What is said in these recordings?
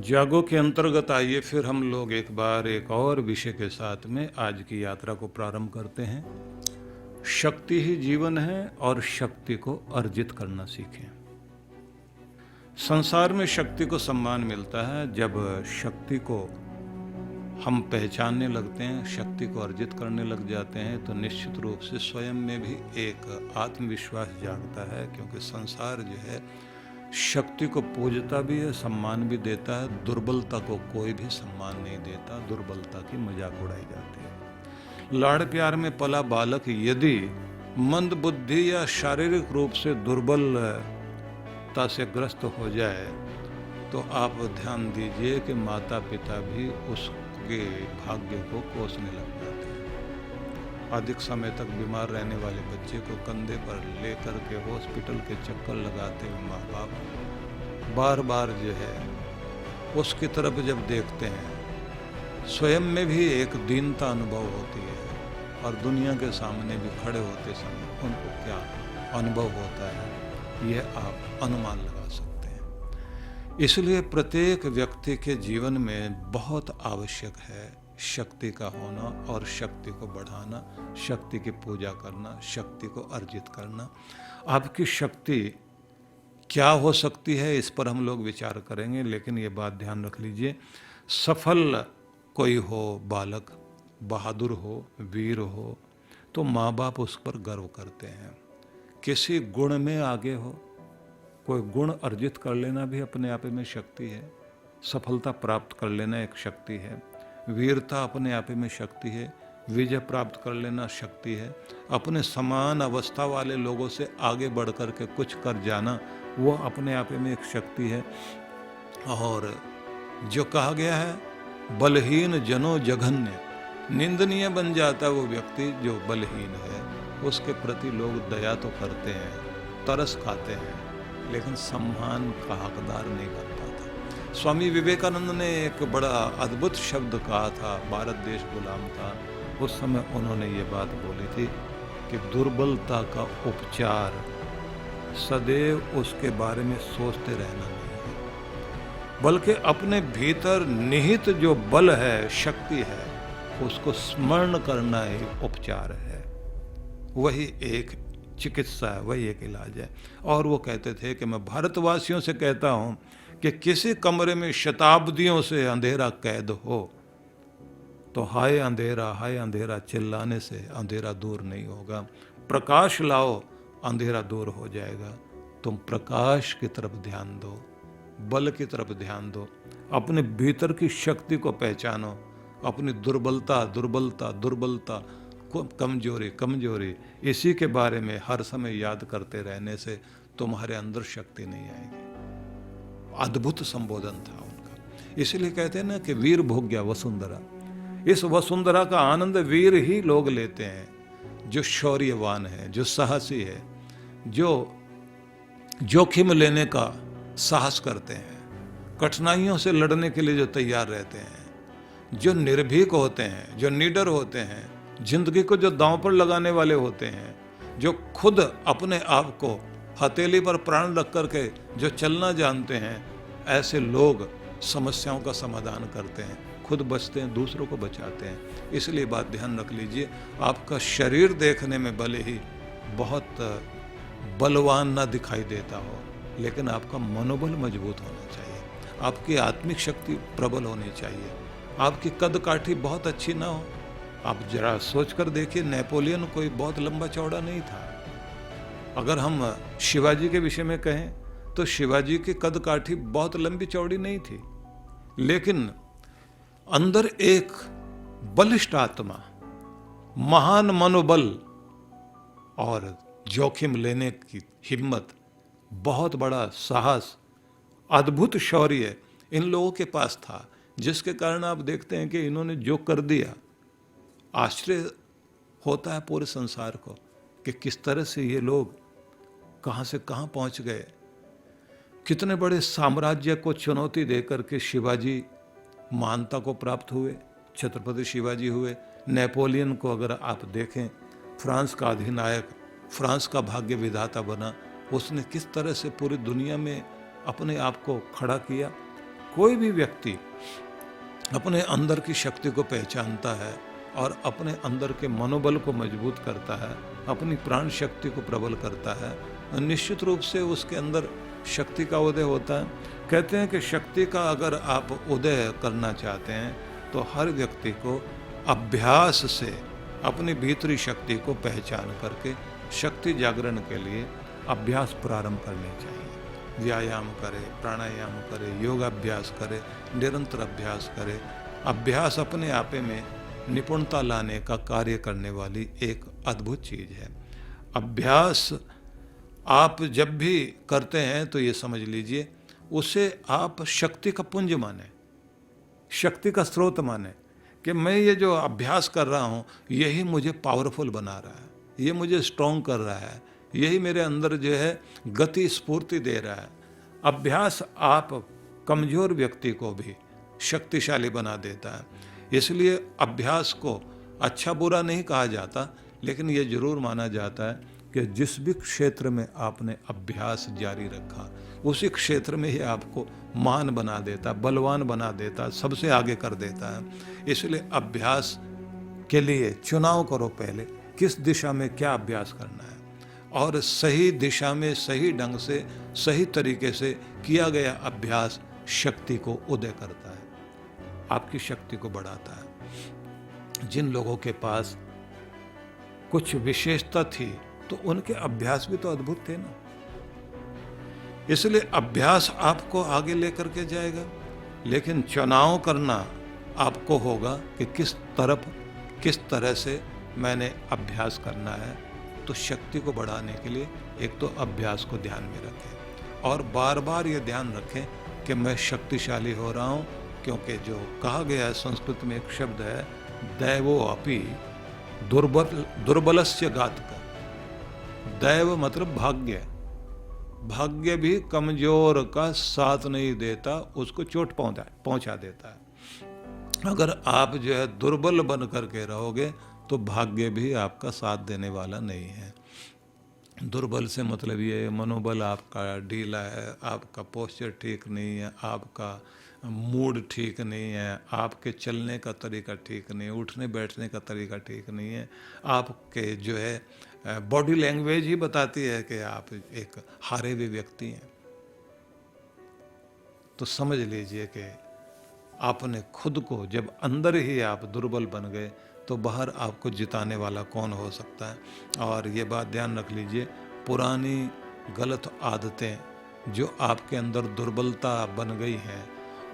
जागो के अंतर्गत आइए फिर हम लोग एक बार एक और विषय के साथ में आज की यात्रा को प्रारंभ करते हैं। शक्ति ही जीवन है और शक्ति को अर्जित करना सीखें। संसार में शक्ति को सम्मान मिलता है जब शक्ति को हम पहचानने लगते हैं, शक्ति को अर्जित करने लग जाते हैं, तो निश्चित रूप से स्वयं में भी एक आत्मविश्वास जागता है, क्योंकि संसार जो है शक्ति को पूजता भी है, सम्मान भी देता है। दुर्बलता को कोई भी सम्मान नहीं देता, दुर्बलता की मजाक उड़ाई जाती है। लाड़ प्यार में पला बालक यदि मंद बुद्धि या शारीरिक रूप से दुर्बलता से ग्रस्त हो जाए तो आप ध्यान दीजिए कि माता पिता भी उसके भाग्य को कोसने लग जाते हैं। अधिक समय तक बीमार रहने वाले बच्चे को कंधे पर लेकर के हॉस्पिटल के चक्कर लगाते हुए माँ बाप बार बार जो है उसकी तरफ जब देखते हैं, स्वयं में भी एक दीनता अनुभव होती है और दुनिया के सामने भी खड़े होते समय उनको क्या अनुभव होता है, यह आप अनुमान लगा सकते हैं। इसलिए प्रत्येक व्यक्ति के जीवन में बहुत आवश्यक है शक्ति का होना और शक्ति को बढ़ाना, शक्ति की पूजा करना, शक्ति को अर्जित करना। आपकी शक्ति क्या हो सकती है इस पर हम लोग विचार करेंगे, लेकिन ये बात ध्यान रख लीजिए, सफल कोई हो बालक, बहादुर हो, वीर हो, तो माँ बाप उस पर गर्व करते हैं। किसी गुण में आगे हो, कोई गुण अर्जित कर लेना भी अपने आप में शक्ति है। सफलता प्राप्त कर लेना एक शक्ति है। वीरता अपने आप में शक्ति है। विजय प्राप्त कर लेना शक्ति है। अपने समान अवस्था वाले लोगों से आगे बढ़ कर के कुछ कर जाना, वो अपने आप में एक शक्ति है। और जो कहा गया है बलहीन जनो जघन्य, निंदनीय बन जाता है वो व्यक्ति जो बलहीन है, उसके प्रति लोग दया तो करते हैं, तरस खाते हैं, लेकिन सम्मान का हकदार नहीं बन पाता। स्वामी विवेकानंद ने एक बड़ा अद्भुत शब्द कहा था, भारत देश गुलाम था, उस समय उन्होंने ये बात बोली थी कि दुर्बलता का उपचार सदैव उसके बारे में सोचते रहना नहीं है, बल्कि अपने भीतर निहित जो बल है, शक्ति है, उसको स्मरण करना ही उपचार है। वही एक चिकित्सा है, वही एक इलाज है। और वो कहते थे कि मैं भारतवासियों से कहता हूँ कि किसी कमरे में शताब्दियों से अंधेरा कैद हो तो हाय अंधेरा चिल्लाने से अंधेरा दूर नहीं होगा। प्रकाश लाओ, अंधेरा दूर हो जाएगा। तुम प्रकाश की तरफ ध्यान दो, बल की तरफ ध्यान दो, अपने भीतर की शक्ति को पहचानो। अपनी दुर्बलता, कमजोरी इसी के बारे में हर समय याद करते रहने से तुम्हारे अंदर शक्ति नहीं आएगी। अद्भुत संबोधन था उनका। इसलिए कहते हैं ना कि वीर भोग्या वसुंधरा। इस वसुंधरा का आनंद वीर ही लोग लेते हैं, जो शौर्यवान है, जो साहसी है, जो जोखिम लेने का साहस करते हैं, कठिनाइयों से लड़ने के लिए जो तैयार रहते हैं, जो निर्भीक होते हैं, जो निडर होते हैं, जिंदगी को जो दांव पर लगाने वाले होते हैं, जो खुद अपने आप को हथेली पर प्राण रख करके जो चलना जानते हैं, ऐसे लोग समस्याओं का समाधान करते हैं, खुद बचते हैं, दूसरों को बचाते हैं। इसलिए बात ध्यान रख लीजिए, आपका शरीर देखने में भले ही बहुत बलवान ना दिखाई देता हो, लेकिन आपका मनोबल मजबूत होना चाहिए, आपकी आत्मिक शक्ति प्रबल होनी चाहिए, आपकी कद काठी बहुत अच्छी ना हो। आप जरा सोच कर देखिए, नेपोलियन कोई बहुत लंबा चौड़ा नहीं था। अगर हम शिवाजी के विषय में कहें तो शिवाजी की कद काठी बहुत लंबी चौड़ी नहीं थी, लेकिन अंदर एक बलिष्ठ आत्मा, महान मनोबल और जोखिम लेने की हिम्मत, बहुत बड़ा साहस, अद्भुत शौर्य इन लोगों के पास था, जिसके कारण आप देखते हैं कि इन्होंने जो कर दिया, आश्चर्य होता है पूरे संसार को कि किस तरह से ये लोग कहां से कहां पहुंच गए। कितने बड़े साम्राज्य को चुनौती देकर के शिवाजी महानता को प्राप्त हुए, छत्रपति शिवाजी हुए। नेपोलियन को अगर आप देखें, फ्रांस का अधिनायक, फ्रांस का भाग्य विधाता बना, उसने किस तरह से पूरी दुनिया में अपने आप को खड़ा किया। कोई भी व्यक्ति अपने अंदर की शक्ति को पहचानता है और अपने अंदर के मनोबल को मजबूत करता है, अपनी प्राण शक्ति को प्रबल करता है, निश्चित रूप से उसके अंदर शक्ति का उदय होता है। कहते हैं कि शक्ति का अगर आप उदय करना चाहते हैं तो हर व्यक्ति को अभ्यास से अपनी भीतरी शक्ति को पहचान करके शक्ति जागरण के लिए अभ्यास प्रारंभ करने चाहिए। व्यायाम करे, प्राणायाम करे, योगाभ्यास करे, निरंतर अभ्यास करे। अभ्यास अपने आप में निपुणता लाने का कार्य करने वाली एक अद्भुत चीज़ है। अभ्यास आप जब भी करते हैं तो ये समझ लीजिए उसे आप शक्ति का पुंज माने, शक्ति का स्रोत माने कि मैं ये जो अभ्यास कर रहा हूँ यही मुझे पावरफुल बना रहा है, ये मुझे स्ट्रॉन्ग कर रहा है, यही मेरे अंदर जो है गति स्फूर्ति दे रहा है। अभ्यास आप कमज़ोर व्यक्ति को भी शक्तिशाली बना देता है। इसलिए अभ्यास को अच्छा बुरा नहीं कहा जाता, लेकिन ये जरूर माना जाता है कि जिस भी क्षेत्र में आपने अभ्यास जारी रखा उसी क्षेत्र में ही आपको महान बना देता, बलवान बना देता, सबसे आगे कर देता है। इसलिए अभ्यास के लिए चुनाव करो पहले, किस दिशा में क्या अभ्यास करना है, और सही दिशा में सही ढंग से सही तरीके से किया गया अभ्यास शक्ति को उदय करता है, आपकी शक्ति को बढ़ाता है। जिन लोगों के पास कुछ विशेषता थी तो उनके अभ्यास भी तो अद्भुत थे ना। इसलिए अभ्यास आपको आगे लेकर के जाएगा, लेकिन चुनाव करना आपको होगा कि किस तरफ किस तरह से मैंने अभ्यास करना है। तो शक्ति को बढ़ाने के लिए एक तो अभ्यास को ध्यान में रखें और बार बार ये ध्यान रखें कि मैं शक्तिशाली हो रहा हूँ, क्योंकि जो कहा गया है संस्कृत में एक शब्द है दैवो अपि दुर्बलस्य घातक। दैव मतलब भाग्य, भाग्य भी कमजोर का साथ नहीं देता, उसको चोट पहुंचा देता है। अगर आप जो है दुर्बल बन करके रहोगे तो भाग्य भी आपका साथ देने वाला नहीं है। दुर्बल से मतलब ये मनोबल आपका ढीला है, आपका पोस्चर ठीक नहीं है, आपका मूड ठीक नहीं है, आपके चलने का तरीका ठीक नहीं है, उठने बैठने का तरीका ठीक नहीं है, आपके जो है बॉडी लैंग्वेज ही बताती है कि आप एक हारे हुए व्यक्ति हैं। तो समझ लीजिए कि आपने खुद को जब अंदर ही आप दुर्बल बन गए तो बाहर आपको जिताने वाला कौन हो सकता है। और ये बात ध्यान रख लीजिए, पुरानी गलत आदतें जो आपके अंदर दुर्बलता बन गई हैं,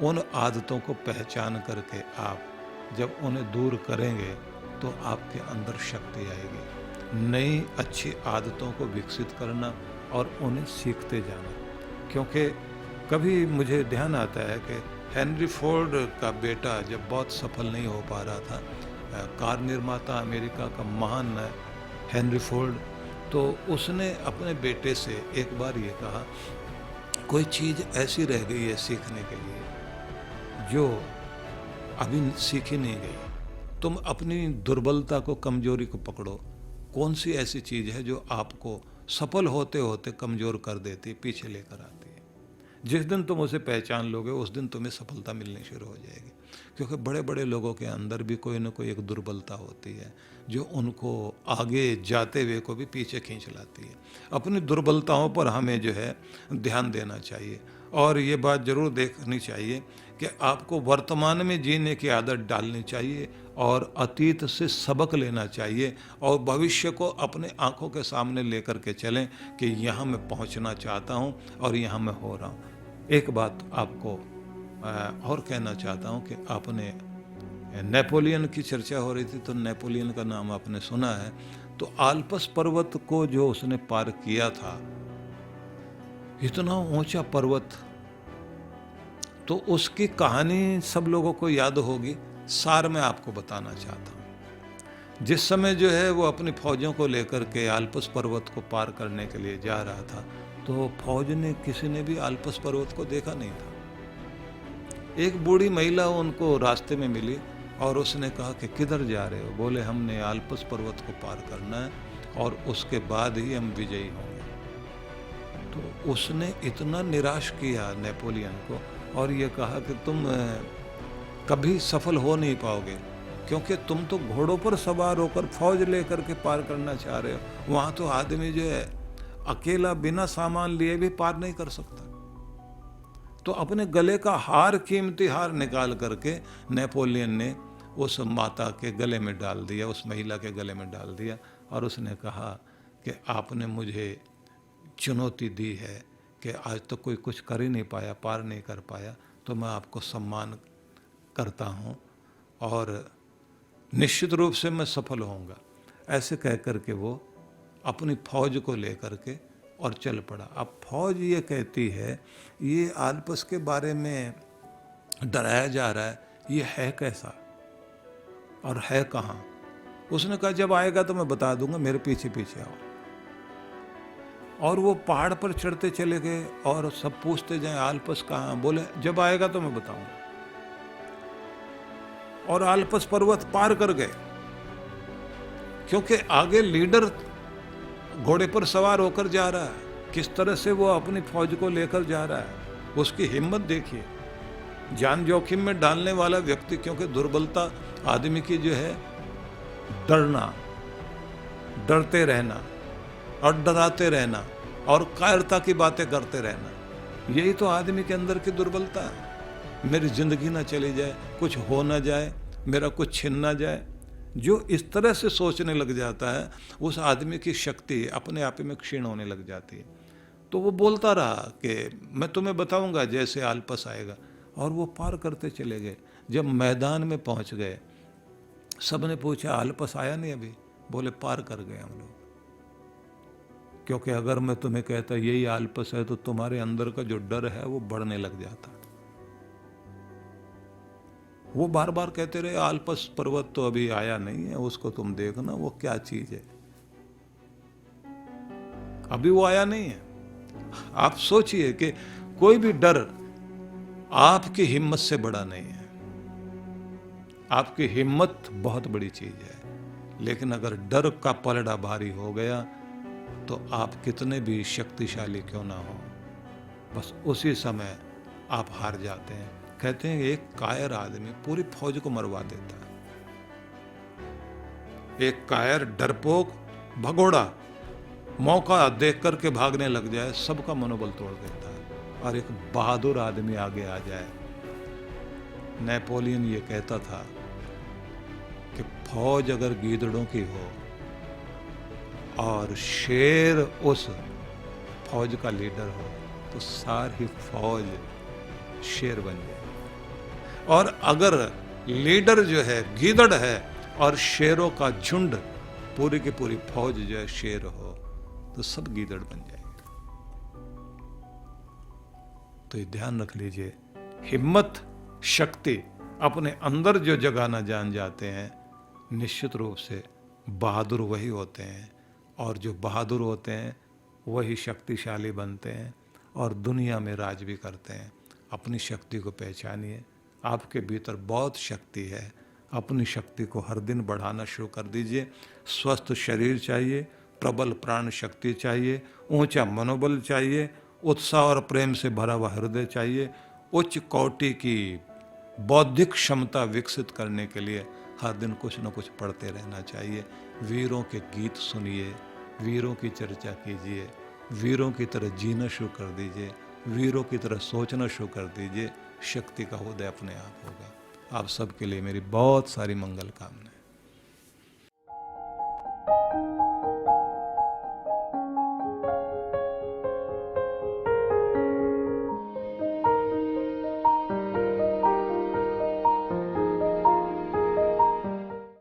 उन आदतों को पहचान करके आप जब उन्हें दूर करेंगे तो आपके अंदर शक्ति आएगी। नई अच्छी आदतों को विकसित करना और उन्हें सीखते जाना। क्योंकि कभी मुझे ध्यान आता है कि हेनरी फोर्ड का बेटा जब बहुत सफल नहीं हो पा रहा था, कार निर्माता अमेरिका का महान हेनरी फोर्ड, तो उसने अपने बेटे से एक बार ये कहा, कोई चीज़ ऐसी रह गई है सीखने के लिए जो अभी सीखी नहीं गई। तुम अपनी दुर्बलता को, कमजोरी को पकड़ो। कौन सी ऐसी चीज़ है जो आपको सफल होते होते कमज़ोर कर देती, पीछे लेकर आती है। जिस दिन तुम उसे पहचान लोगे उस दिन तुम्हें सफलता मिलनी शुरू हो जाएगी। क्योंकि बड़े बड़े लोगों के अंदर भी कोई ना कोई एक दुर्बलता होती है जो उनको आगे जाते हुए को भी पीछे खींच लाती है। अपनी दुर्बलताओं पर हमें जो है ध्यान देना चाहिए और ये बात ज़रूर देखनी चाहिए कि आपको वर्तमान में जीने की आदत डालनी चाहिए और अतीत से सबक लेना चाहिए और भविष्य को अपने आंखों के सामने लेकर के चलें कि यहाँ मैं पहुँचना चाहता हूँ और यहाँ मैं हो रहा हूँ। एक बात आपको और कहना चाहता हूँ कि आपने नेपोलियन की चर्चा हो रही थी, तो नेपोलियन का नाम आपने सुना है। तो आल्प्स पर्वत को जो उसने पार किया था, इतना ऊंचा पर्वत, तो उसकी कहानी सब लोगों को याद होगी। सार में आपको बताना चाहता हूँ। जिस समय जो है वो अपनी फौजों को लेकर के आल्प्स पर्वत को पार करने के लिए जा रहा था, तो फौज ने किसी ने भी आल्प्स पर्वत को देखा नहीं था। एक बूढ़ी महिला उनको रास्ते में मिली और उसने कहा कि किधर जा रहे हो? बोले हमने आल्प्स पर्वत को पार करना है और उसके बाद ही हम विजयी होंगे। तो उसने इतना निराश किया नेपोलियन को और ये कहा कि तुम कभी सफल हो नहीं पाओगे, क्योंकि तुम तो घोड़ों पर सवार होकर फौज लेकर के पार करना चाह रहे हो, वहां तो आदमी जो है अकेला बिना सामान लिए भी पार नहीं कर सकता। तो अपने गले का हार, कीमती हार निकाल करके नेपोलियन ने उस माता के गले में डाल दिया, उस महिला के गले में डाल दिया और उसने कहा कि आपने मुझे चुनौती दी है कि आज तक कोई कुछ कर ही नहीं पाया, पार नहीं कर पाया, तो मैं आपको सम्मान करता हूँ और निश्चित रूप से मैं सफल होऊंगा। ऐसे कह कर के वो अपनी फौज को लेकर के और चल पड़ा। अब फौज ये कहती है, ये आल्पस के बारे में डराया जा रहा है, ये है कैसा और है कहाँ? उसने कहा जब आएगा तो मैं बता दूंगा, मेरे पीछे पीछे आओ। और वो पहाड़ पर चढ़ते चले गए और सब पूछते जाए आल्पस कहाँ? बोले जब आएगा तो मैं बताऊंगा। और आल्पस पर्वत पार कर गए, क्योंकि आगे लीडर घोड़े पर सवार होकर जा रहा है, किस तरह से वो अपनी फौज को लेकर जा रहा है, उसकी हिम्मत देखिए। जान जोखिम में डालने वाला व्यक्ति, क्योंकि दुर्बलता आदमी की जो है डरना, डरते रहना और डराते रहना और कायरता की बातें करते रहना, यही तो आदमी के अंदर की दुर्बलता है। मेरी जिंदगी ना चली जाए, कुछ हो ना जाए, मेरा कुछ छिन ना जाए। जो इस तरह से सोचने लग जाता है, उस आदमी की शक्ति अपने आप में क्षीण होने लग जाती है। तो वो बोलता रहा कि मैं तुम्हें बताऊंगा जैसे आल्पस आएगा, और वो पार करते चले गए। जब मैदान में पहुंच गए, सबने पूछा आल्पस आया नहीं अभी? बोले पार कर गए हम लोग। क्योंकि अगर मैं तुम्हें कहता यही आल्पस है, तो तुम्हारे अंदर का जो डर है वो बढ़ने लग जाता। वो बार बार कहते रहे आल्पस पर्वत तो अभी आया नहीं है, उसको तुम देखना वो क्या चीज है, अभी वो आया नहीं है। आप सोचिए कि कोई भी डर आपकी हिम्मत से बड़ा नहीं है। आपकी हिम्मत बहुत बड़ी चीज है, लेकिन अगर डर का पलड़ा भारी हो गया तो आप कितने भी शक्तिशाली क्यों ना हो, बस उसी समय आप हार जाते हैं। कहते हैं एक कायर आदमी पूरी फौज को मरवा देता है। एक कायर, डरपोक, भगोड़ा मौका देख करके भागने लग जाए, सबका मनोबल तोड़ देता है। और एक बहादुर आदमी आगे आ जाए। नेपोलियन ये कहता था कि फौज अगर गीदड़ों की हो और शेर उस फौज का लीडर हो, तो सारी फौज शेर बन जाए। और अगर लीडर जो है गीदड़ है और शेरों का झुंड, पूरी की पूरी फौज जो है शेर हो, तो सब गीदड़ बन जाएंगे। तो ये ध्यान रख लीजिए, हिम्मत, शक्ति अपने अंदर जो जगाना जान जाते हैं, निश्चित रूप से बहादुर वही होते हैं। और जो बहादुर होते हैं वही शक्तिशाली बनते हैं और दुनिया में राज भी करते हैं। अपनी शक्ति को पहचानिए, आपके भीतर बहुत शक्ति है। अपनी शक्ति को हर दिन बढ़ाना शुरू कर दीजिए। स्वस्थ शरीर चाहिए, प्रबल प्राण शक्ति चाहिए, ऊंचा मनोबल चाहिए, उत्साह और प्रेम से भरा हुआ हृदय चाहिए। उच्च कोटि की बौद्धिक क्षमता विकसित करने के लिए हर दिन कुछ न कुछ पढ़ते रहना चाहिए। वीरों के गीत सुनिए, वीरों की चर्चा कीजिए, वीरों की तरह जीना शुरू कर दीजिए, वीरों की तरह सोचना शुरू कर दीजिए। शक्ति का उदय अपने आप होगा। आप सबके लिए मेरी बहुत सारी मंगल कामनाएं।